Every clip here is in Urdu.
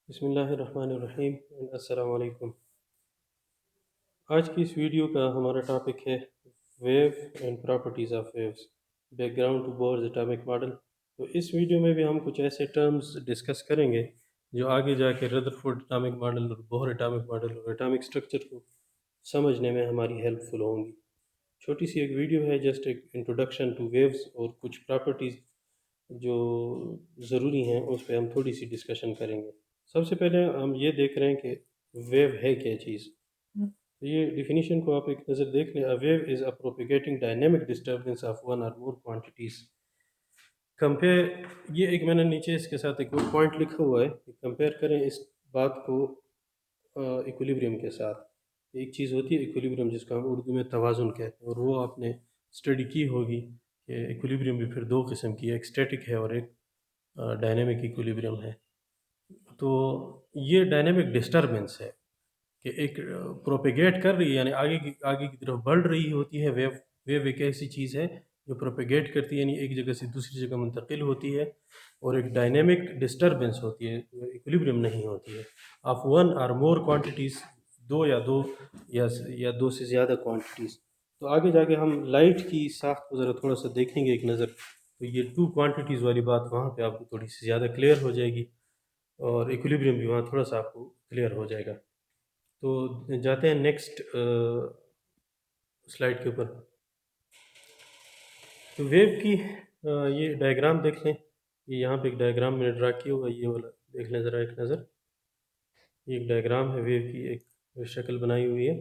بسم اللہ الرحمن الرحیم السلام علیکم۔ آج کی اس ویڈیو کا ہمارا ٹاپک ہے wave and properties of waves, background to Bohr's atomic model. تو اس ویڈیو میں بھی ہم کچھ ایسے ٹرمز ڈسکس کریں گے جو آگے جا کے ردرفورڈ اٹامک ماڈل اور بور اٹامک ماڈل اور اٹامک اسٹرکچر کو سمجھنے میں ہماری ہیلپ فل ہوں گی۔ چھوٹی سی ایک ویڈیو ہے، جسٹ ایک انٹروڈکشن ٹو ویوز، اور کچھ پراپرٹیز جو ضروری ہیں اس پہ ہم تھوڑی سی ڈسکشن کریں گے۔ سب سے پہلے ہم یہ دیکھ رہے ہیں کہ ویو ہے کیا چیز۔ تو یہ ڈیفینیشن کو آپ ایک نظر دیکھ لیں۔ Wave is a propagating dynamic disturbance of one or more quantities. Compare, یہ ایک میں نے نیچے اس کے ساتھ ایک اور پوائنٹ لکھا ہوا ہے کہ کمپیئر کریں اس بات کو ایکولیبریم کے ساتھ۔ ایک چیز ہوتی ہے ایکولیبریم، جس کو ہم اردو میں توازن کہتے ہیں، اور وہ آپ نے اسٹڈی کی ہوگی کہ ایکولیبریم بھی پھر دو قسم کی ہے، ایک اسٹیٹک ہے اور ایک ڈائنامک ایکولیبریم ہے۔ تو یہ ڈائنامک ڈسٹربنس ہے کہ ایک پروپیگیٹ کر رہی ہے، یعنی آگے کی طرف بڑھ رہی ہوتی ہے۔ ویو ایک ایسی چیز ہے جو پروپیگیٹ کرتی ہے، یعنی ایک جگہ سے دوسری جگہ منتقل ہوتی ہے، اور ایک ڈائنامک ڈسٹربنس ہوتی ہے، ایکولیبریم نہیں ہوتی ہے۔ Of one or more quantities, دو یا دو سے زیادہ کوانٹیٹیز۔ تو آگے جا کے ہم لائٹ کی ساخت کو ذرا تھوڑا سا دیکھیں گے ایک نظر، تو یہ ٹو کوانٹیٹیز والی بات وہاں پہ آپ کو تھوڑی سی زیادہ کلیئر ہو جائے گی، اور ایکولیبریم بھی وہاں تھوڑا سا آپ کو کلیئر ہو جائے گا۔ تو جاتے ہیں نیکسٹ سلائڈ کے اوپر۔ تو ویو کی یہ ڈائیگرام دیکھ لیں، یہ یہاں پہ ایک ڈائیگرام میں نے ڈرا کیا ہوا ہے، یہ والا دیکھ لیں ذرا ایک نظر۔ یہ ایک ڈائیگرام ہے، ویو کی ایک شکل بنائی ہوئی ہے۔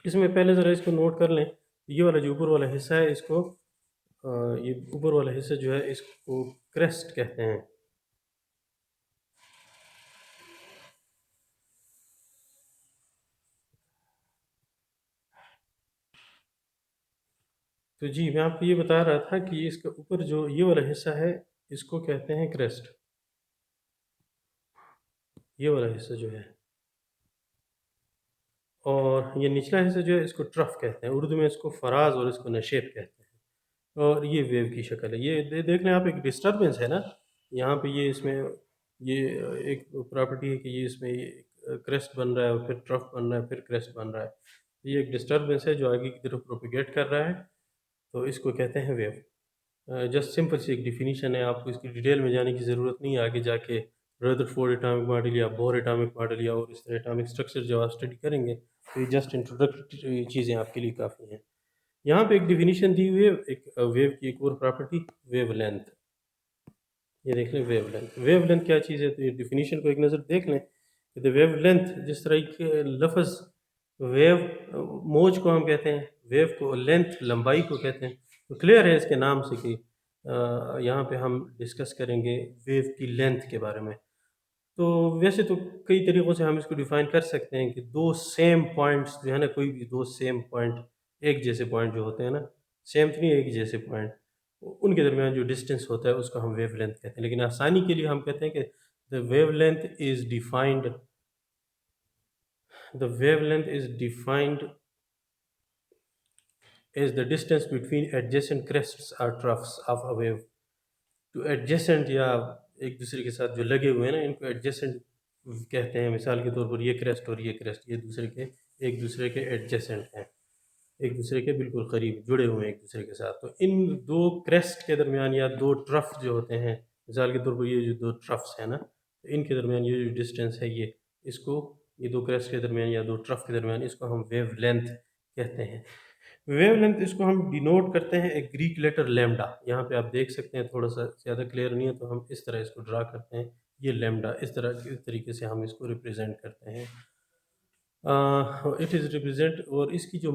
اس میں پہلے ذرا اس کو نوٹ کر لیں، یہ والا جو اوپر والا حصہ ہے، اس کو یہ اوپر والا حصہ جو ہے اس کو کریسٹ کہتے ہیں۔ تو جی میں آپ کو یہ بتا رہا تھا کہ اس کا اوپر جو یہ والا حصہ ہے اس کو کہتے ہیں کریسٹ، یہ والا حصہ جو ہے، اور یہ نچلا حصہ جو ہے اس کو ٹرف کہتے ہیں، اردو میں اس کو فراز اور اس کو نشیب کہتے ہیں۔ اور یہ ویو کی شکل ہے، یہ دیکھ لیں آپ، ایک ڈسٹربنس ہے نا یہاں پہ، یہ اس میں یہ ایک پراپرٹی ہے کہ یہ اس میں کریسٹ بن رہا ہے اور پھر ٹرف بن رہا ہے، پھر کریسٹ بن رہا ہے۔ یہ ایک ڈسٹربنس ہے جو آگے کی طرف پروپیگیٹ کر رہا ہے، تو اس کو کہتے ہیں ویو۔ جسٹ سمپل سی ایک ڈیفینیشن ہے، آپ کو اس کی ڈیٹیل میں جانے کی ضرورت نہیں ہے، آگے جا کے ردرفورڈ اٹامک ماڈل یا بور اٹامک ماڈل یا اور اس طرح اٹامک اسٹرکچر جب آپ اسٹڈی کریں گے تو یہ جسٹ انٹروڈکٹری چیزیں آپ کے لیے کافی ہیں۔ یہاں پہ ایک ڈیفینیشن دی ہوئی ہے ایک ویو کی، ایک اور پراپرٹی ویو لینتھ۔ یہ دیکھ لیں ویو لینتھ، ویو لینتھ کیا چیز ہے، تو یہ ڈیفینیشن کو ایک نظر دیکھ لیں کہ ویو لینتھ، جس طرح کے لفظ ویو، موج کو ہم کہتے ہیں، ویو کو لینتھ لمبائی کو کہتے ہیں، تو کلیئر ہے اس کے نام سے کہ یہاں پہ ہم ڈسکس کریں گے ویو کی لینتھ کے بارے میں۔ تو ویسے تو کئی طریقوں سے ہم اس کو ڈیفائن کر سکتے ہیں کہ دو سیم پوائنٹس جو ہے نا، کوئی بھی دو سیم پوائنٹ، ایک جیسے پوائنٹ جو ہوتے ہیں نا، سیم تو نہیں، ایک جیسے پوائنٹ، ان کے درمیان جو ڈسٹینس ہوتا ہے اس کو ہم ویو لینتھ کہتے ہیں۔ لیکن آسانی کے لیے ہم کہتے ہیں کہ the wavelength is defined as the distance between adjacent crests or troughs of a wave۔ تو ایڈجیسنٹ یا ایک دوسرے کے ساتھ جو لگے ہوئے ہیں نا، ان کو ایڈجیسنٹ کہتے ہیں۔ مثال کے طور پر یہ کریسٹ اور یہ کریسٹ، یہ ایک دوسرے کے ایڈجیسنٹ ہیں، ایک دوسرے کے بالکل قریب جڑے ہوئے ہیں ایک دوسرے کے ساتھ۔ تو ان دو کریسٹ کے درمیان یا دو ٹرف جو ہوتے ہیں، مثال کے طور پر یہ جو دو ٹرفس ہیں نا، ان کے درمیان یہ جو ڈسٹینس ہے، یہ دو کریسٹ کے درمیان یا دو ٹرف کے درمیان، اس کو ہم ویو لینتھ کہتے ہیں۔ ویو لینتھ اس کو ہم ڈینوٹ کرتے ہیں ایک گریک لیٹر لیمڈا۔ یہاں پہ آپ دیکھ سکتے ہیں، تھوڑا سا زیادہ کلیئر نہیں ہے تو ہم اس طرح اس کو ڈرا کرتے ہیں، یہ لیمڈا، اس طریقے سے ہم اس کو ریپرزینٹ کرتے ہیں۔ اٹ از ریپرزینٹ، اور اس کی جو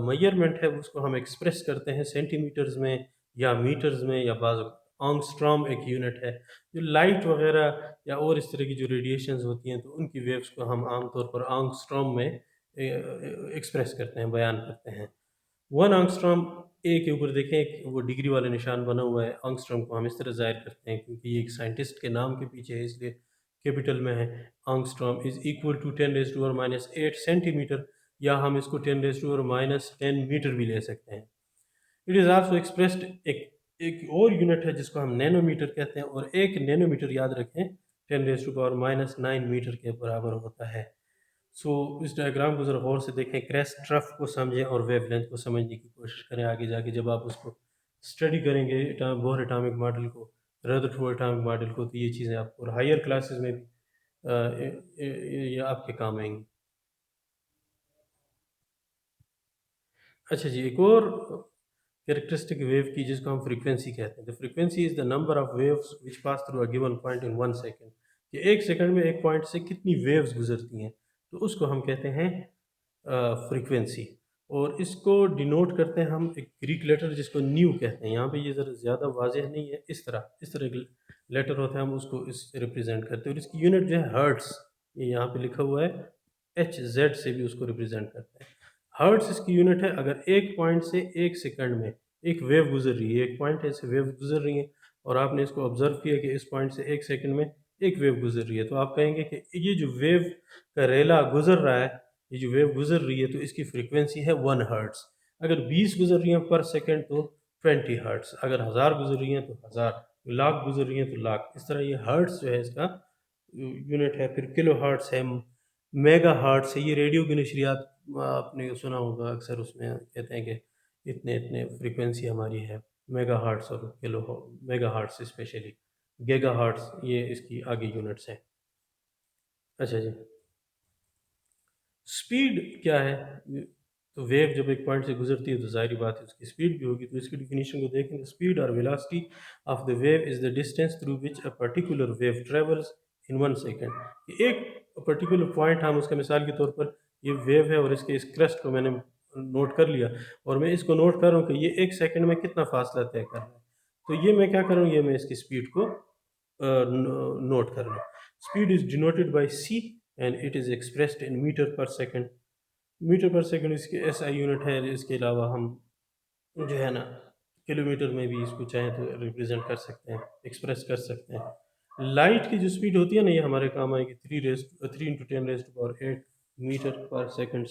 میئرمنٹ ہے اس کو ہم ایکسپریس کرتے ہیں سینٹی میٹرز میں یا میٹرز میں، یا بعض آنگسٹرام ایک یونٹ ہے۔ جو لائٹ وغیرہ یا اور اس طرح کی جو ریڈیشنز ہوتی ہیں تو ان کی ویوز کو ہم عام طور پر آنگسٹرام میں ایکسپریس کرتے ہیں، بیان کرتے ہیں۔ 1 آنگسٹرام، اے کے اوپر دیکھیں ایک وہ ڈگری والا نشان بنا ہوا ہے، آنگسٹرام کو ہم اس طرح ظاہر کرتے ہیں کیونکہ یہ ایک سائنٹسٹ کے نام کے پیچھے ہے، اس لیے کیپٹل میں ہے۔ Angstrom is equal to 10⁻⁻8 centimetre, یا ہم اس کو 10⁻10 میٹر بھی لے سکتے ہیں۔ اٹ از آلسو ایکسپریسڈ، ایک اور یونٹ ہے جس کو ہم نینو میٹر کہتے ہیں، اور ایک نینو میٹر یاد رکھیں 10⁻⁻9 میٹر کے برابر ہوتا ہے۔ سو اس ڈائیگرام کو ذرا غور سے دیکھیں، کریسٹ رف کو سمجھیں اور ویو لینتھ کو سمجھنے کی کوشش کریں آگے جا کے جب آپ اس کو اسٹڈی کریں گے بور اٹامک ماڈل کو، رادرفورڈ اٹامک ماڈل کو، تو یہ چیزیں آپ کو اور ہائر کلاسز میں بھی یہ آپ کے کام آئیں گی۔ اچھا جی، ایک اور کیریکٹرسٹک ویو کی جس کو ہم فریکوینسی کہتے ہیں، the frequency is the number of waves which pass through a given point in 1 second، کہ ایک سیکنڈ میں ایک پوائنٹ سے کتنی ویوز گزرتی ہیں، تو اس کو ہم کہتے ہیں فریکوینسی، اور اس کو ڈینوٹ کرتے ہیں ہم ایک گریک لیٹر جس کو نیو کہتے ہیں۔ یہاں پہ یہ ذرا زیادہ واضح نہیں ہے، اس طرح ایک لیٹر ہوتا ہے، ہم اس کو اس سے ریپرزینٹ کرتے ہیں، اور اس کی یونٹ جو ہے ہرٹس، یہ یہاں پہ لکھا ہوا ہے، ایچ زیڈ سے بھی اس کو ریپرزینٹ کرتے ہیں۔ ہرٹس اس کی یونٹ ہے، اگر ایک پوائنٹ سے ایک سیکنڈ میں ایک ویو گزر رہی ہے، ایک پوائنٹ ایسے ویو گزر رہی ہیں اور آپ نے اس کو آبزرو کیا کہ اس پوائنٹ سے ایک سیکنڈ میں ایک ویو گزر رہی ہے، تو آپ کہیں گے کہ یہ جو ویو کا ریلا گزر رہا ہے، یہ جو ویو گزر رہی ہے تو اس کی فریکوینسی ہے 1 ہرٹس۔ اگر 20 گزر رہی ہیں پر سیکنڈ تو 20 ہرٹس، اگر 1000 گزر رہی ہیں تو 1000، لاکھ گزر رہی ہیں تو لاکھ۔ اس طرح یہ ہرٹس جو ہے اس کا یونٹ ہے۔ پھر کلو ہرٹس ہے، میگا ہارٹس ہے، یہ ریڈیو کی نشریات آپ نے سنا ہوگا، اکثر اس میں کہتے ہیں کہ اتنے اتنے فریکوینسی ہماری ہے، میگا ہارٹس اور kilo megahertz specially, gigahertz یہ اس کی آگے یونٹس ہیں۔ اچھا جی، سپیڈ کیا ہے؟ تو ویو جب ایک پوائنٹ سے گزرتی ہے تو ظاہری بات ہے اس کی سپیڈ بھی ہوگی، تو اس کی ڈیفینیشن کو دیکھیں گے، سپیڈ اور velocity of the wave is the distance through which a particular wave travels in 1 second. ایک پرٹیکولر پوائنٹ، ہم اس کا مثال کے طور پر یہ ویو ہے اور اس کے اس کریسٹ کو میں نے نوٹ کر لیا، اور میں اس کو نوٹ کر رہا ہوں کہ یہ ایک سیکنڈ میں کتنا فاصلہ طے کر رہا ہے، تو یہ میں کیا کروں، یہ میں اس کی سپیڈ کو نوٹ کر لوں۔ Speed is denoted by C and it is expressed in metre per second. Metre per second اس کے ایس آئی یونٹ ہے۔ اس کے علاوہ ہم جو ہے نا کلو میٹر میں بھی اس کو چاہیں تو ریپرزینٹ کر سکتے ہیں، ایکسپریس کر سکتے ہیں۔ لائٹ کی جو سپیڈ ہوتی ہے نا، یہ ہمارے کام آئے گی 3×10⁸ میٹر پر سیکنڈ،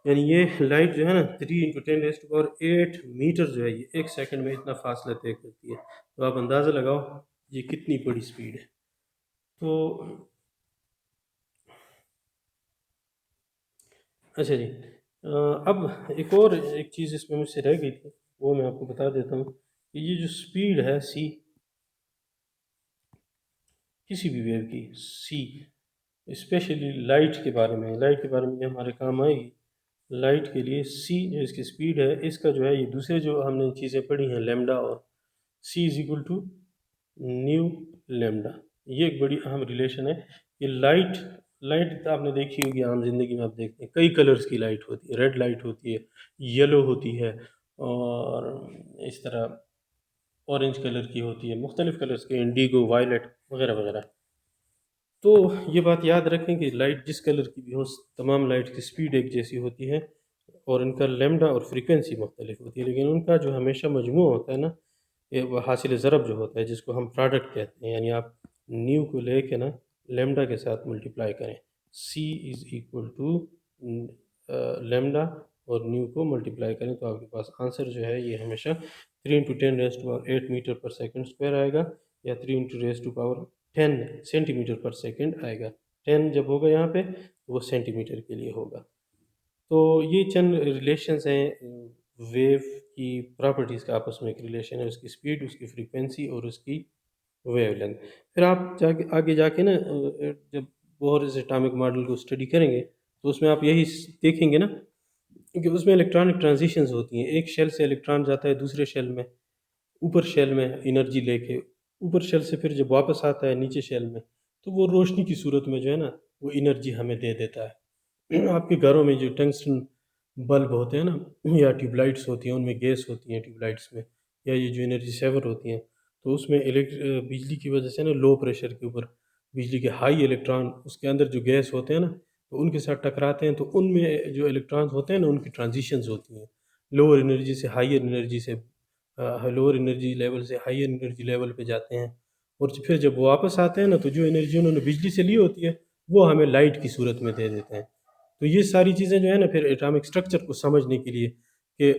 یعنی یہ لائٹ جو ہے نا 3×10⁸ میٹر جو ہے یہ ایک سیکنڈ میں اتنا فاصلہ طے کرتی ہے، تو آپ اندازہ لگاؤ یہ کتنی بڑی سپیڈ ہے۔ تو اچھا جی، اب ایک اور ایک چیز اس میں مجھ سے رہ گئی تھی، وہ میں آپ کو بتا دیتا ہوں کہ یہ جو سپیڈ ہے سی، کسی بھی ویو کی سی، اسپیشلی لائٹ کے بارے میں یہ ہمارے کام آئے گی۔ لائٹ کے لیے سی جو اس کی سپیڈ ہے، اس کا جو ہے یہ دوسرے جو ہم نے چیزیں پڑھی ہیں لیمڈا اور C is equal to nu lambda, یہ ایک بڑی اہم ریلیشن ہے کہ لائٹ آپ نے دیکھی ہوگی عام زندگی میں، آپ دیکھتے ہیں کئی کلرز کی لائٹ ہوتی ہے، ریڈ لائٹ ہوتی ہے، یلو ہوتی ہے، اور اس طرح اورنج کلر کی ہوتی ہے، مختلف کلرز کے، انڈیگو، وائلٹ وغیرہ وغیرہ۔ تو یہ بات یاد رکھیں کہ لائٹ جس کلر کی بھی ہو، تمام لائٹ کی سپیڈ ایک جیسی ہوتی ہے اور ان کا لیمڈا اور فریکوینسی مختلف ہوتی ہے، لیکن ان کا جو ہمیشہ مجموع ہوتا ہے نا، یہ حاصل ضرب جو ہوتا ہے جس کو ہم پروڈکٹ کہتے ہیں، یعنی آپ نیو کو لے کے نا لیمڈا کے ساتھ ملٹیپلائی کریں، سی از ایکول ٹو لیمڈا اور نیو کو ملٹیپلائی کریں تو آپ کے پاس آنسر جو ہے یہ ہمیشہ 3×10⁸ میٹر پر سیکنڈ اسکوائر آئے گا، یا 3×10 سینٹی میٹر پر سیکنڈ آئے گا۔ 10 جب ہوگا یہاں پہ تو وہ سینٹی میٹر کے لیے ہوگا۔ تو یہ چند ریلیشنز ہیں ویو کی پراپرٹیز کا، آپس میں ایک ریلیشن ہے، اس کی سپیڈ، اس کی فریکوینسی اور اس کی ویو لینتھ۔ پھر آپ آگے جا کے نا جب بورز اٹامک ماڈل کو اسٹڈی کریں گے تو اس میں آپ یہی دیکھیں گے نا کہ اس میں الیکٹرانک ٹرانزیشنز ہوتی ہیں، ایک شیل سے الیکٹران جاتا ہے دوسرے شیل میں، اوپر شیل میں انرجی لے کے، اوپر شیل سے پھر جب واپس آتا ہے نیچے شیل میں تو وہ روشنی کی صورت میں جو ہے نا وہ انرجی ہمیں دے دیتا ہے۔ آپ کے گھروں میں جو ٹنگسٹن بلب ہوتے ہیں نا، یا ٹیوب لائٹس ہوتی ہیں، ان میں گیس ہوتی ہیں ٹیوب لائٹس میں، یا یہ جو انرجی سیور ہوتی ہیں، تو اس میں بجلی کی وجہ سے نا لو پریشر کے اوپر بجلی کے ہائی الیکٹران اس کے اندر جو گیس ہوتے ہیں نا تو ان کے ساتھ ٹکراتے ہیں، تو ان میں جو الیکٹرانز ہوتے ہیں نا ان کی ٹرانزیشنز ہوتی ہیں لوور انرجی سے ہائر انرجی سے، لوور انرجی لیول سے ہائر انرجی لیول پہ جاتے ہیں، اور پھر جب واپس آتے ہیں نا تو جو انرجی انہوں نے بجلی سے لی ہوتی ہے وہ ہمیں لائٹ کی صورت میں دے دیتے ہیں۔ تو یہ ساری چیزیں جو ہے نا پھر ایٹامک سٹرکچر کو سمجھنے کے لیے کہ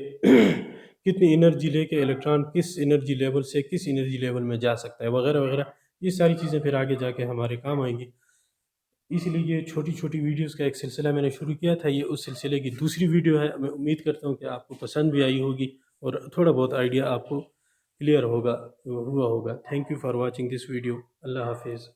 کتنی انرجی لے کے الیکٹران کس انرجی لیول سے کس انرجی لیول میں جا سکتا ہے وغیرہ وغیرہ، یہ ساری چیزیں پھر آگے جا کے ہمارے کام آئیں گی. اس لیے یہ چھوٹی چھوٹی ویڈیوز کا ایک سلسلہ میں نے شروع کیا تھا. یہ اس سلسلے کی دوسری ویڈیو ہے. میں امید کرتا ہوں کہ آپ کو پسند بھی آئی ہوگی اور تھوڑا بہت آئیڈیا آپ کو کلیئر ہوا ہوگا. Thank you for watching this video. اللہ حافظ.